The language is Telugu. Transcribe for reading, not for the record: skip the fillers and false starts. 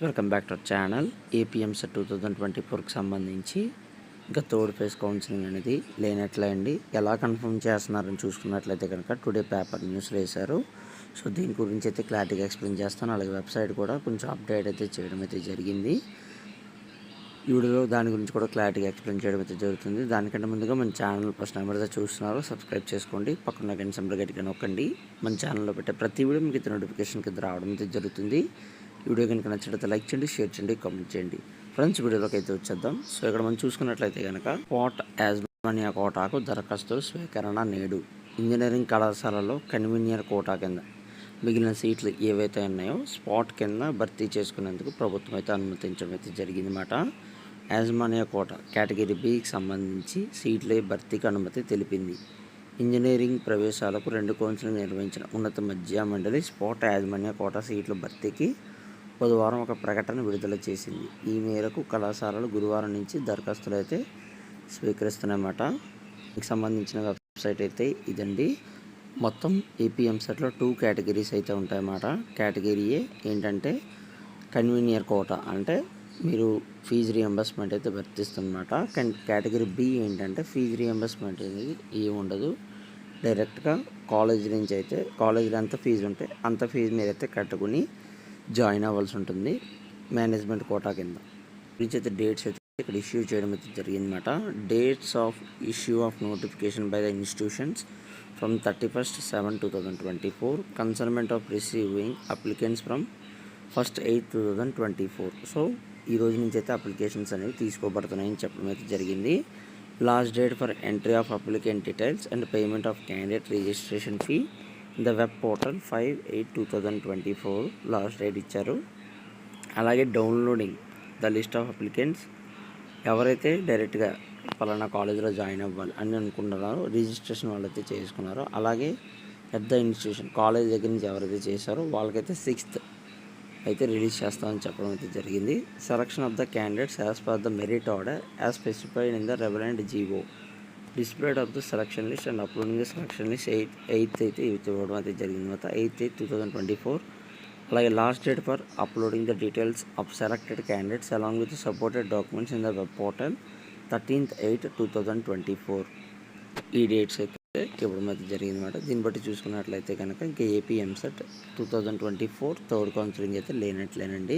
Welcome back to our channel. AP EAMCET 2024కి సంబంధించి ఇంకా థర్డ్ ఫేజ్ కౌన్సిలింగ్ అనేది లేనట్లే అండి. ఎలా కన్ఫర్మ్ చేస్తున్నారని చూసుకున్నట్లయితే కనుక టుడే పేపర్ న్యూస్లో వేశారు. సో దీని గురించి అయితే క్లారిటీగా ఎక్స్ప్లెయిన్ చేస్తాను. అలాగే వెబ్సైట్ కూడా కొంచెం అప్డేట్ అయితే చేయడం అయితే జరిగింది. ఈ వీడియోలో దాని గురించి కూడా క్లారిటీగా ఎక్స్ప్లెయిన్ చేయడం అయితే జరుగుతుంది. దానికంటే ముందుగా మన ఛానల్ ఫస్ట్ నెంబర్ అయితే చూస్తున్నారు, సబ్స్క్రైబ్ చేసుకోండి. పక్కన గంట సింబల్ గట్టిగా నొక్కండి. మన ఛానల్లో పెట్టే ప్రతి వీడియో మీకు నోటిఫికేషన్ కింద రావడం అయితే జరుగుతుంది. వీడియో కనుక నచ్చినట్లయితే లైక్ చేయండి, షేర్ చేయండి, కామెంట్ చేయండి. ఫ్రెండ్స్, వీడియోలోకి అయితే వచ్చేద్దాం. సో ఇక్కడ మనం చూసుకున్నట్లయితే కనుక స్పాట్ యాజమాన్య కోటాకు దరఖాస్తులు స్వీకరణ నేడు. ఇంజనీరింగ్ కళాశాలలో కన్వీనియర్ కోటా కింద మిగిలిన సీట్లు ఏవైతే ఉన్నాయో స్పాట్ కింద భర్తీ చేసుకునేందుకు ప్రభుత్వం అయితే అనుమతించడం అయితే జరిగిందన్నమాట. యాజమాన్య కోట కేటగిరీ బికి సంబంధించి సీట్ల భర్తీకి అనుమతి తెలిపింది. ఇంజనీరింగ్ ప్రవేశాలకు 2 కౌన్సిలింగ్ నిర్వహించిన ఉన్నత మధ్య మండలి స్పాట్ యాజమాన్య కోటా సీట్ల భర్తీకి బుధవారం ఒక ప్రకటన విడుదల చేసింది. ఈ మేరకు కళాశాలలు గురువారం నుంచి దరఖాస్తులు అయితే స్వీకరిస్తున్నాయన్నమాట. దీనికి సంబంధించిన వెబ్సైట్ అయితే ఇదండి. మొత్తం ఏపీఎంసెట్లో 2 కేటగిరీస్ అయితే ఉంటాయన్నమాట. కేటగిరీ ఏ ఏంటంటే కన్వీనియర్ కోటా, అంటే మీరు ఫీజు రియంబర్స్మెంట్ అయితే వర్తిస్తుందన్నమాట. కేటగిరీ బి ఏంటంటే ఫీజు రియంబర్స్మెంట్ అనేది ఏమి ఉండదు. డైరెక్ట్గా కాలేజీ నుంచి అయితే కాలేజీలో ఎంత ఫీజు ఉంటే అంత ఫీజు మీరైతే కట్టుకుని జాయిన్ అవ్వాల్సి ఉంటుంది మేనేజ్మెంట్ కోటా కింద. గురించి అయితే డేట్స్ అయితే ఇక్కడ ఇష్యూ చేయడం అయితే జరిగిందన్నమాట. Dates of issue of notification by the institutions from 31/7/2024, commencement of receiving applicants from 1/8/2024. So ఈ రోజు నుంచి అయితే అప్లికేషన్స్ అనేవి తీసుకోబడుతున్నాయని చెప్పడం అయితే జరిగింది. Last date for entry of applicant details and payment of candidate registration fee in the web portal 5/8/2024 last date ఇచ్చారు. అలాగే downloading the list of applicants, ఎవరైతే డైరెక్ట్గా పలానా కాలేజీలో జాయిన్ అవ్వాలి అని అనుకుంటున్నారో రిజిస్ట్రేషన్ వాళ్ళైతే చేసుకున్నారో, అలాగే ఎట్ ద ఇన్స్టిట్యూషన్ కాలేజ్ దగ్గర నుంచి ఎవరైతే చేశారో వాళ్ళకైతే 6th అయితే రిలీజ్ చేస్తామని చెప్పడం అయితే జరిగింది. Selection of the candidates as per the merit order as specified in the relevant GO, displayed of the selection list and uploading the selection list 8th అయితే ఇవ్వడం అయితే జరిగింది అనమాట. 8/8/2024. అలాగే last date for uploading the details of selected candidates along with supported documents in the web portal 13/8/2024. ఈ డేట్స్ అయితే ఇవ్వడం అయితే జరిగిందన్నమాట. దీన్ని బట్టి చూసుకున్నట్లయితే కనుక ఇంకా ఏపీఎంసెట్ 2024 థర్డ్ కౌన్సిలింగ్ అయితే లేనట్లేనండి.